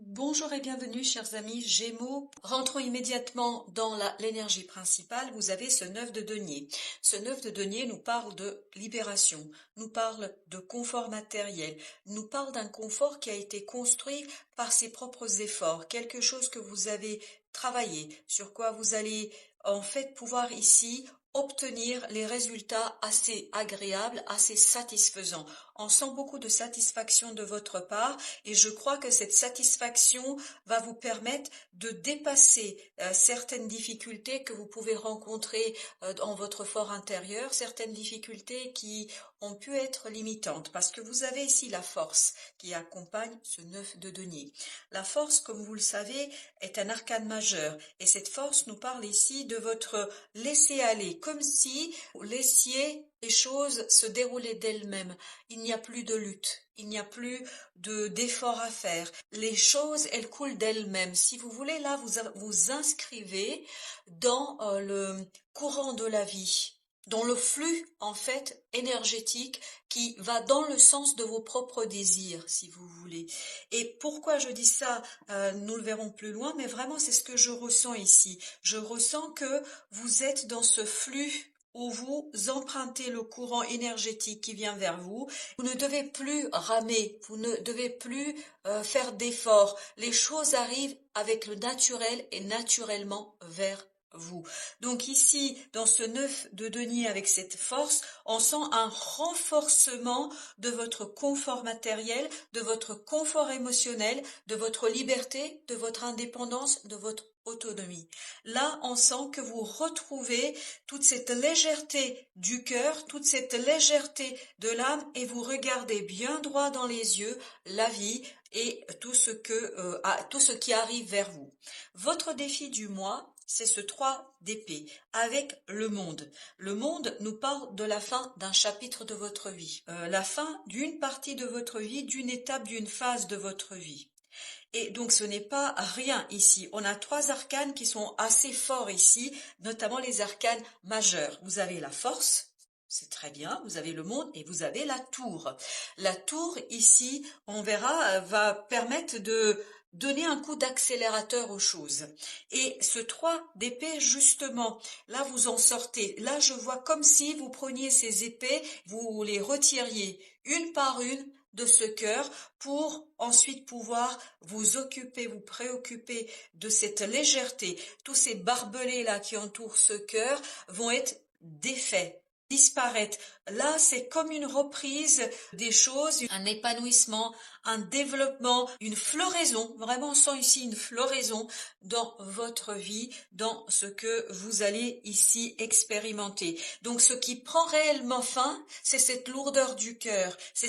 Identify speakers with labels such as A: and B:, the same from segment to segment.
A: Bonjour et bienvenue chers amis Gémeaux. Rentrons immédiatement dans l'énergie principale. Vous avez ce 9 de denier. Ce 9 de denier nous parle de libération, nous parle de confort matériel, nous parle d'un confort qui a été construit par ses propres efforts, quelque chose que vous avez travaillé, sur quoi vous allez en fait pouvoir ici obtenir les résultats assez agréables, assez satisfaisants. On sent beaucoup de satisfaction de votre part et je crois que cette satisfaction va vous permettre de dépasser certaines difficultés que vous pouvez rencontrer dans votre fort intérieur, certaines difficultés qui ont pu être limitantes parce que vous avez ici la force qui accompagne ce 9 de denier. La force, comme vous le savez, est un arcane majeur et cette force nous parle ici de votre laisser-aller, comme si vous laissiez les choses se dérouler d'elles-mêmes. Il n'y a plus de lutte, il n'y a plus d'efforts à faire. Les choses, elles coulent d'elles-mêmes. Si vous voulez, là, vous inscrivez dans le courant de la vie, dans le flux, en fait, énergétique qui va dans le sens de vos propres désirs, si vous voulez. Et pourquoi je dis ça, nous le verrons plus loin, mais vraiment, c'est ce que je ressens ici. Je ressens que vous êtes dans ce flux où vous empruntez le courant énergétique qui vient vers vous. Vous ne devez plus ramer, vous ne devez plus faire d'efforts. Les choses arrivent avec le naturel et naturellement vers vous. Donc ici, dans ce 9 de denier avec cette force, on sent un renforcement de votre confort matériel, de votre confort émotionnel, de votre liberté, de votre indépendance, de votre autonomie. Là, on sent que vous retrouvez toute cette légèreté du cœur, toute cette légèreté de l'âme et vous regardez bien droit dans les yeux la vie et tout ce qui arrive vers vous. Votre défi du mois, c'est ce 3 d'épée avec le monde. Le monde nous parle de la fin d'un chapitre de votre vie, la fin d'une partie de votre vie, d'une étape, d'une phase de votre vie. Et donc ce n'est pas rien ici. On a 3 arcanes qui sont assez forts ici, notamment les arcanes majeurs. Vous avez la force, c'est très bien, vous avez le monde et vous avez la tour. La tour ici, on verra, va permettre de donner un coup d'accélérateur aux choses. Et ce 3 d'épée, justement, là vous en sortez. Là je vois comme si vous preniez ces épées, vous les retiriez une par une de ce cœur pour ensuite pouvoir vous occuper, vous préoccuper de cette légèreté. Tous ces barbelés là qui entourent ce cœur vont être défaits, disparaître. Là, c'est comme une reprise des choses, un épanouissement, un développement, une floraison. Vraiment, on sent ici une floraison dans votre vie, dans ce que vous allez ici expérimenter. Donc, ce qui prend réellement fin, c'est cette lourdeur du cœur, c'est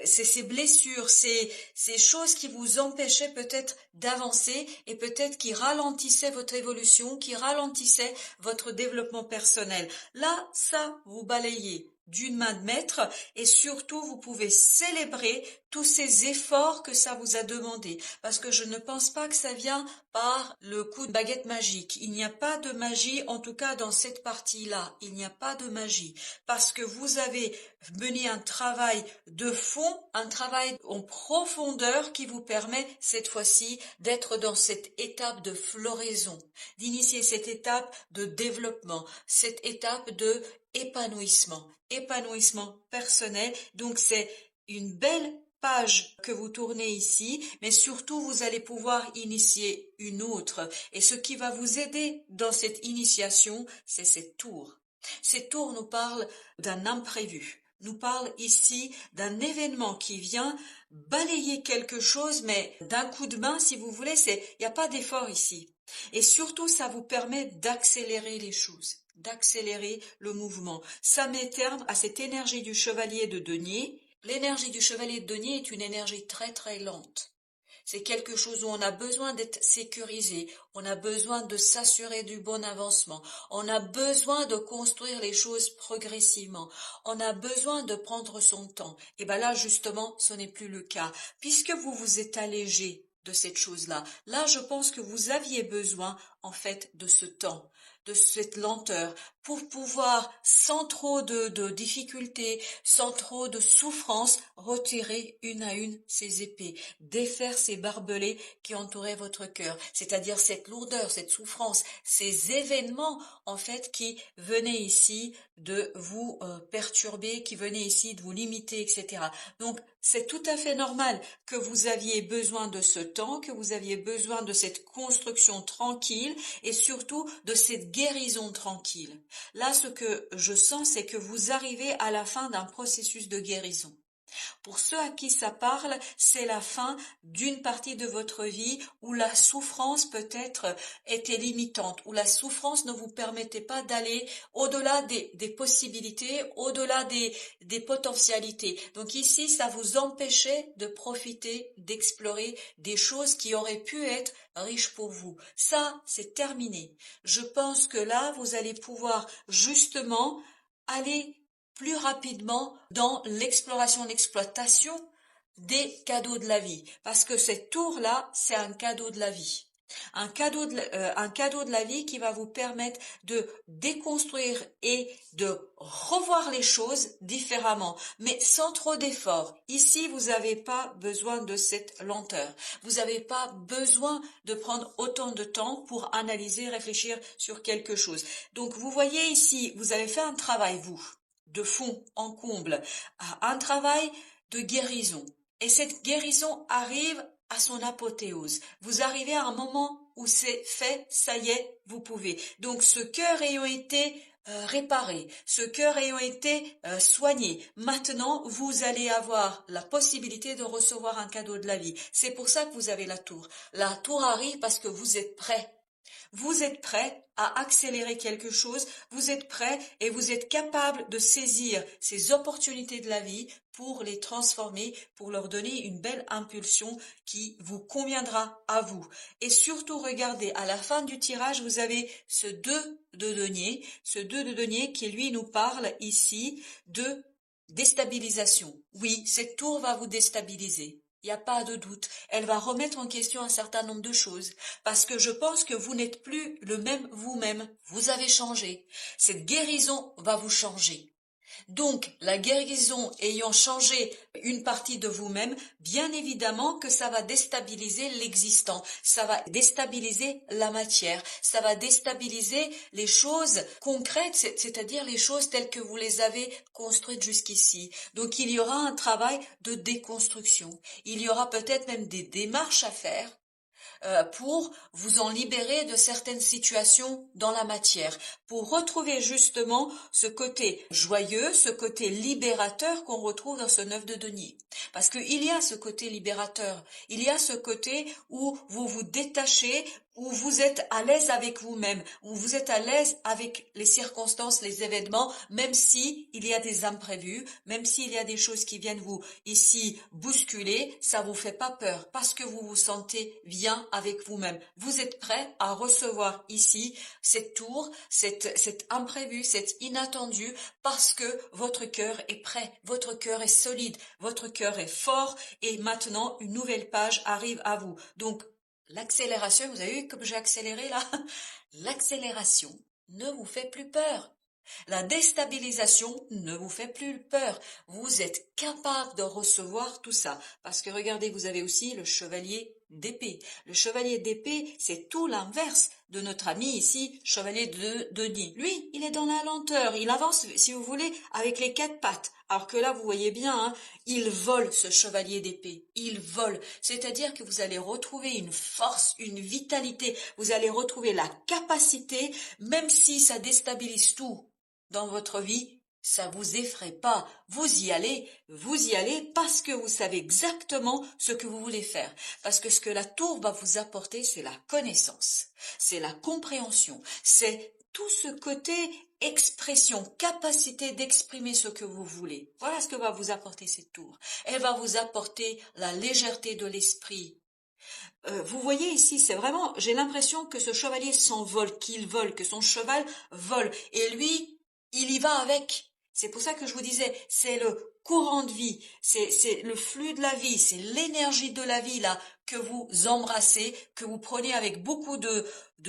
A: ces blessures, ces choses qui vous empêchaient peut-être d'avancer et peut-être qui ralentissaient votre évolution, qui ralentissaient votre développement personnel. Là, ça, vous balayez d'une main de maître et surtout vous pouvez célébrer tous ces efforts que ça vous a demandé parce que je ne pense pas que ça vient par le coup de baguette magique. Il n'y a pas de magie, en tout cas dans cette partie-là, il n'y a pas de magie parce que vous avez mené un travail de fond, un travail en profondeur qui vous permet cette fois-ci d'être dans cette étape de floraison, d'initier cette étape de développement, cette étape de épanouissement personnel. Donc c'est une belle page que vous tournez ici, mais surtout vous allez pouvoir initier une autre. Et ce qui va vous aider dans cette initiation, c'est cette tour. Cette tour nous parle d'un imprévu, nous parle ici d'un événement qui vient balayer quelque chose, mais d'un coup de main, si vous voulez, il n'y a pas d'effort ici. Et surtout, ça vous permet d'accélérer les choses, d'accélérer le mouvement. Ça met terme à cette énergie du chevalier de denier. L'énergie du chevalier de denier est une énergie très très lente. C'est quelque chose où on a besoin d'être sécurisé, on a besoin de s'assurer du bon avancement, on a besoin de construire les choses progressivement, on a besoin de prendre son temps. Et bien là, justement, ce n'est plus le cas. Puisque vous vous êtes allégé de cette chose-là, là, je pense que vous aviez besoin, en fait de ce temps, de cette lenteur, pour pouvoir, sans trop de difficultés, sans trop de souffrance, retirer une à une ces épées, défaire ces barbelés qui entouraient votre cœur, c'est-à-dire cette lourdeur, cette souffrance, ces événements en fait qui venaient ici de vous perturber, qui venaient ici de vous limiter, etc. Donc c'est tout à fait normal que vous aviez besoin de ce temps, que vous aviez besoin de cette construction tranquille et surtout de cette guérison tranquille. Là, ce que je sens, c'est que vous arrivez à la fin d'un processus de guérison. Pour ceux à qui ça parle, c'est la fin d'une partie de votre vie où la souffrance peut-être était limitante, où la souffrance ne vous permettait pas d'aller au-delà des possibilités, au-delà des potentialités. Donc ici, ça vous empêchait de profiter, d'explorer des choses qui auraient pu être riches pour vous. Ça, c'est terminé. Je pense que là, vous allez pouvoir justement aller plus rapidement dans l'exploration, l'exploitation des cadeaux de la vie. Parce que cette tour-là, c'est un cadeau de la vie. Un cadeau de la vie qui va vous permettre de déconstruire et de revoir les choses différemment, mais sans trop d'efforts. Ici, vous n'avez pas besoin de cette lenteur. Vous n'avez pas besoin de prendre autant de temps pour analyser, réfléchir sur quelque chose. Donc, vous voyez ici, vous avez fait un travail, vous, de fond en comble, un travail de guérison. Et cette guérison arrive à son apothéose. Vous arrivez à un moment où c'est fait, ça y est, vous pouvez. Donc ce cœur ayant été réparé, ce cœur ayant été soigné, maintenant vous allez avoir la possibilité de recevoir un cadeau de la vie. C'est pour ça que vous avez la tour. La tour arrive parce que vous êtes prêt. Vous êtes prêt à accélérer quelque chose, vous êtes prêt et vous êtes capable de saisir ces opportunités de la vie pour les transformer, pour leur donner une belle impulsion qui vous conviendra à vous. Et surtout, regardez, à la fin du tirage, vous avez ce 2 de denier qui lui nous parle ici de déstabilisation. Oui, cette tour va vous déstabiliser. Il n'y a pas de doute, elle va remettre en question un certain nombre de choses, parce que je pense que vous n'êtes plus le même vous-même, vous avez changé. Cette guérison va vous changer. Donc, la guérison ayant changé une partie de vous-même, bien évidemment que ça va déstabiliser l'existant, ça va déstabiliser la matière, ça va déstabiliser les choses concrètes, c'est-à-dire les choses telles que vous les avez construites jusqu'ici. Donc, il y aura un travail de déconstruction. Il y aura peut-être même des démarches à faire pour vous en libérer de certaines situations dans la matière, pour retrouver justement ce côté joyeux, ce côté libérateur qu'on retrouve dans ce 9 de denier. Parce qu'il y a ce côté libérateur, il y a ce côté où vous vous détachez, où vous êtes à l'aise avec vous-même, où vous êtes à l'aise avec les circonstances, les événements, même si il y a des imprévus, même s'il y a des choses qui viennent vous ici bousculer, ça vous fait pas peur parce que vous vous sentez bien avec vous-même. Vous êtes prêt à recevoir ici cette tour, cet imprévu, cet inattendu parce que votre cœur est prêt, votre cœur est solide, votre cœur est fort et maintenant une nouvelle page arrive à vous. Donc, l'accélération, vous avez vu comme j'ai accéléré là? L'accélération ne vous fait plus peur. La déstabilisation ne vous fait plus peur. Vous êtes capable de recevoir tout ça. Parce que regardez, vous avez aussi le chevalier d'épée. Le chevalier d'épée, c'est tout l'inverse de notre ami ici, chevalier de denier. Lui, il est dans la lenteur. Il avance, si vous voulez, avec les 4 pattes. Alors que là, vous voyez bien, hein, il vole ce chevalier d'épée. Il vole. C'est-à-dire que vous allez retrouver une force, une vitalité. Vous allez retrouver la capacité, même si ça déstabilise tout dans votre vie, ça vous effraie pas. Vous y allez parce que vous savez exactement ce que vous voulez faire. Parce que ce que la tour va vous apporter, c'est la connaissance, c'est la compréhension, c'est tout ce côté expression, capacité d'exprimer ce que vous voulez. Voilà ce que va vous apporter cette tour. Elle va vous apporter la légèreté de l'esprit. Vous voyez ici, c'est vraiment, j'ai l'impression que ce chevalier s'envole, qu'il vole, que son cheval vole. Et lui, il y va avec. C'est pour ça que je vous disais, c'est le courant de vie, c'est le flux de la vie, c'est l'énergie de la vie là que vous embrassez, que vous prenez avec beaucoup de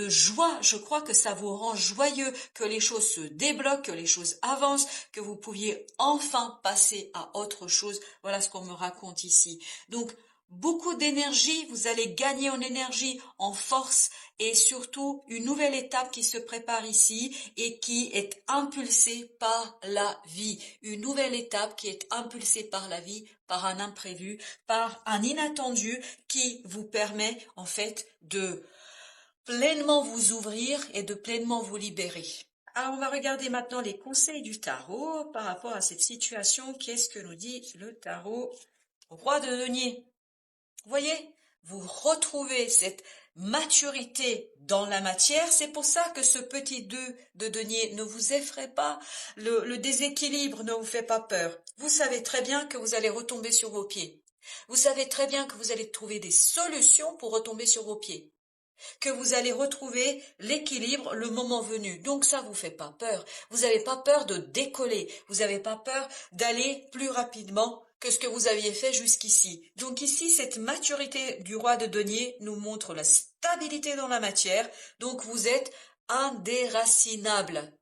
A: joie. Je crois que ça vous rend joyeux, que les choses se débloquent, que les choses avancent, que vous pouviez enfin passer à autre chose. Voilà ce qu'on me raconte ici. Donc, beaucoup d'énergie, vous allez gagner en énergie, en force et surtout une nouvelle étape qui se prépare ici et qui est impulsée par la vie. Une nouvelle étape qui est impulsée par la vie, par un imprévu, par un inattendu qui vous permet en fait de pleinement vous ouvrir et de pleinement vous libérer. Alors on va regarder maintenant les conseils du tarot par rapport à cette situation. Qu'est-ce que nous dit le tarot? Roi de denier. Vous voyez, vous retrouvez cette maturité dans la matière. C'est pour ça que ce petit 2 de denier ne vous effraie pas. Le déséquilibre ne vous fait pas peur. Vous savez très bien que vous allez retomber sur vos pieds. Vous savez très bien que vous allez trouver des solutions pour retomber sur vos pieds. Que vous allez retrouver l'équilibre le moment venu. Donc ça vous fait pas peur. Vous n'avez pas peur de décoller. Vous n'avez pas peur d'aller plus rapidement que ce que vous aviez fait jusqu'ici. Donc ici, cette maturité du roi de denier nous montre la stabilité dans la matière. Donc vous êtes indéracinable.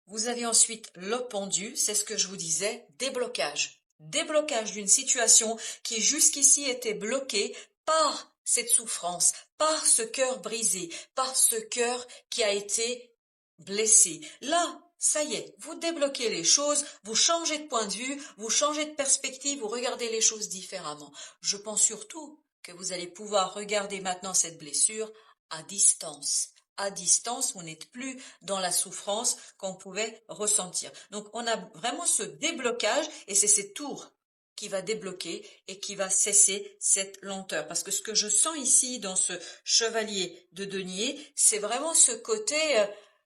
A: Vous avez ensuite le pendu, c'est ce que je vous disais, déblocage. Déblocage d'une situation qui jusqu'ici était bloquée par cette souffrance, par ce cœur brisé, par ce cœur qui a été blessé. Là, ça y est, vous débloquez les choses, vous changez de point de vue, vous changez de perspective, vous regardez les choses différemment. Je pense surtout que vous allez pouvoir regarder maintenant cette blessure à distance. À distance, vous n'êtes plus dans la souffrance qu'on pouvait ressentir. Donc, on a vraiment ce déblocage et c'est cette tour qui va débloquer et qui va cesser cette lenteur. Parce que ce que je sens ici dans ce chevalier de denier, c'est vraiment ce côté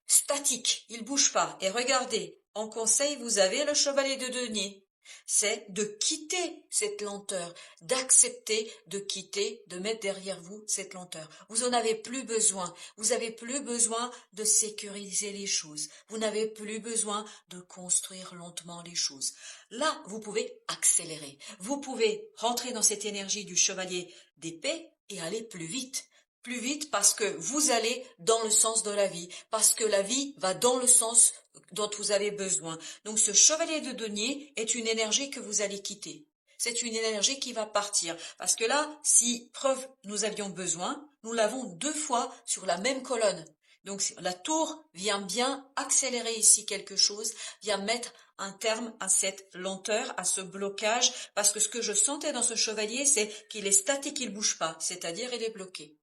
A: statique. Il bouge pas. Et regardez, en conseil, vous avez le chevalier de denier. C'est de quitter cette lenteur, d'accepter de quitter, de mettre derrière vous cette lenteur. Vous en avez plus besoin. Vous avez plus besoin de sécuriser les choses. Vous n'avez plus besoin de construire lentement les choses. Là, vous pouvez accélérer. Vous pouvez rentrer dans cette énergie du chevalier d'épée et aller plus vite. Plus vite parce que vous allez dans le sens de la vie, parce que la vie va dans le sens dont vous avez besoin. Donc ce chevalier de denier est une énergie que vous allez quitter. C'est une énergie qui va partir. Parce que là, si preuve nous avions besoin, nous l'avons 2 fois sur la même colonne. Donc la tour vient bien accélérer ici quelque chose, vient mettre un terme à cette lenteur, à ce blocage, parce que ce que je sentais dans ce chevalier, c'est qu'il est statique, il bouge pas, c'est-à-dire il est bloqué.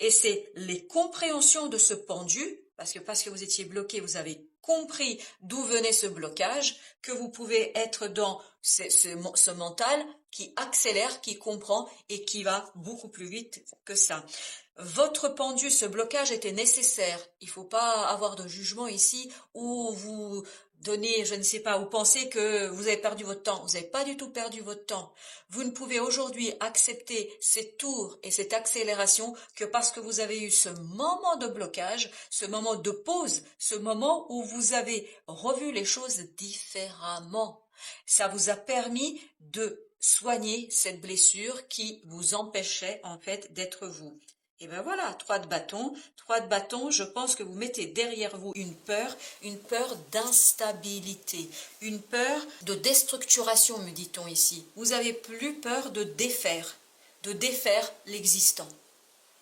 A: Et c'est les compréhensions de ce pendu, parce que vous étiez bloqué, vous avez compris d'où venait ce blocage, que vous pouvez être dans ce mental qui accélère, qui comprend et qui va beaucoup plus vite que ça. Votre pendu, ce blocage était nécessaire. Il ne faut pas avoir de jugement ici où vous donnez, je ne sais pas, ou pensez que vous avez perdu votre temps. Vous n'avez pas du tout perdu votre temps. Vous ne pouvez aujourd'hui accepter ces tours et cette accélération que parce que vous avez eu ce moment de blocage, ce moment de pause, ce moment où vous avez revu les choses différemment. Ça vous a permis de soigner cette blessure qui vous empêchait en fait d'être vous. Et ben voilà, 3 de bâton. 3 de bâton, je pense que vous mettez derrière vous une peur d'instabilité, une peur de déstructuration, me dit-on ici. Vous avez plus peur de défaire l'existant.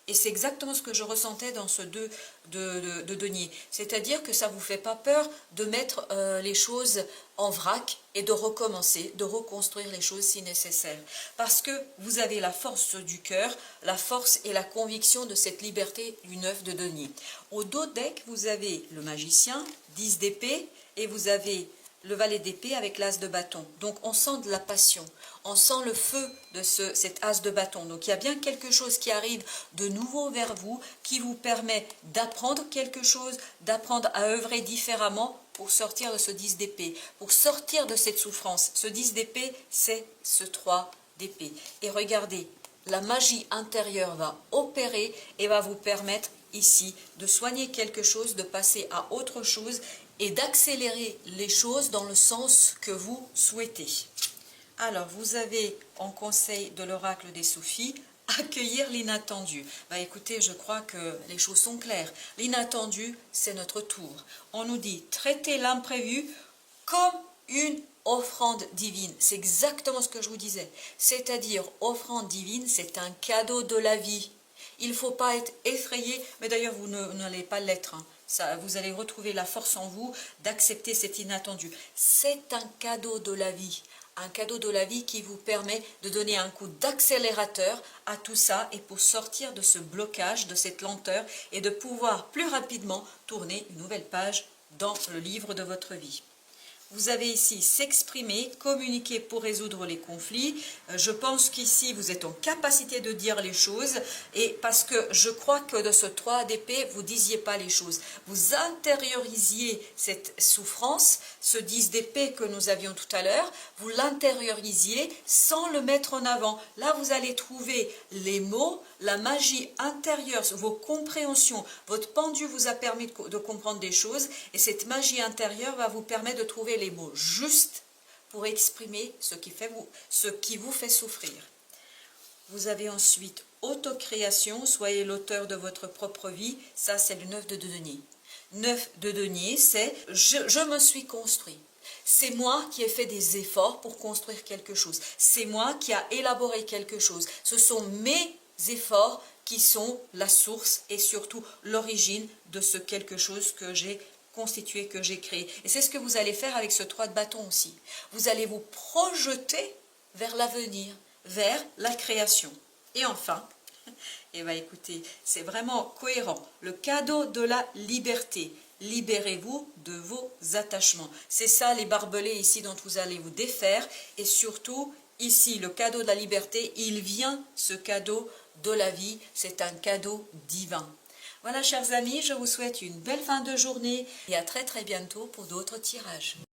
A: Et c'est exactement ce que je ressentais dans ce 2 de denier. C'est-à-dire que ça ne vous fait pas peur de mettre les choses en vrac et de recommencer, de reconstruire les choses si nécessaire. Parce que vous avez la force du cœur, la force et la conviction de cette liberté du 9 de denier. Au dos deck, vous avez le magicien, 10 d'épée, et vous avez le valet d'épée avec l'as de bâton. Donc on sent de la passion, on sent le feu de cet as de bâton. Donc il y a bien quelque chose qui arrive de nouveau vers vous, qui vous permet d'apprendre quelque chose, d'apprendre à œuvrer différemment pour sortir de ce 10 d'épée, pour sortir de cette souffrance. Ce 10 d'épée, c'est ce 3 d'épée. Et regardez, la magie intérieure va opérer et va vous permettre ici de soigner quelque chose, de passer à autre chose et d'accélérer les choses dans le sens que vous souhaitez. Alors, vous avez en conseil de l'oracle des Soufis, accueillir l'inattendu. Écoutez, je crois que les choses sont claires. L'inattendu, c'est notre tour. On nous dit, traitez l'imprévu comme une offrande divine. C'est exactement ce que je vous disais. C'est-à-dire, offrande divine, c'est un cadeau de la vie. Il ne faut pas être effrayé, mais d'ailleurs, vous n'allez pas l'être. Ça, vous allez retrouver la force en vous d'accepter cet inattendu. C'est un cadeau de la vie. Un cadeau de la vie qui vous permet de donner un coup d'accélérateur à tout ça et pour sortir de ce blocage, de cette lenteur et de pouvoir plus rapidement tourner une nouvelle page dans le livre de votre vie. Vous avez ici s'exprimer, communiquer pour résoudre les conflits. Je pense qu'ici, vous êtes en capacité de dire les choses. Et parce que je crois que de ce 3 d'épée, vous ne disiez pas les choses. Vous intériorisiez cette souffrance, ce 10 d'épée que nous avions tout à l'heure. Vous l'intériorisiez sans le mettre en avant. Là, vous allez trouver les mots, la magie intérieure, vos compréhensions. Votre pendu vous a permis de comprendre des choses. Et cette magie intérieure va vous permettre de trouver les mots justes pour exprimer ce qui vous fait souffrir. Vous avez ensuite autocréation, soyez l'auteur de votre propre vie, ça c'est le 9 de denier. 9 de denier, c'est je me suis construit. C'est moi qui ai fait des efforts pour construire quelque chose. C'est moi qui a élaboré quelque chose. Ce sont mes efforts qui sont la source et surtout l'origine de ce quelque chose que j'ai constitué, que j'ai créé. Et c'est ce que vous allez faire avec ce 3 de bâton aussi. Vous allez vous projeter vers l'avenir, vers la création. Et enfin, écoutez, c'est vraiment cohérent. Le cadeau de la liberté. Libérez-vous de vos attachements. C'est ça les barbelés ici dont vous allez vous défaire. Et surtout, ici, le cadeau de la liberté, il vient, ce cadeau de la vie. C'est un cadeau divin. Voilà, chers amis, je vous souhaite une belle fin de journée et à très très bientôt pour d'autres tirages.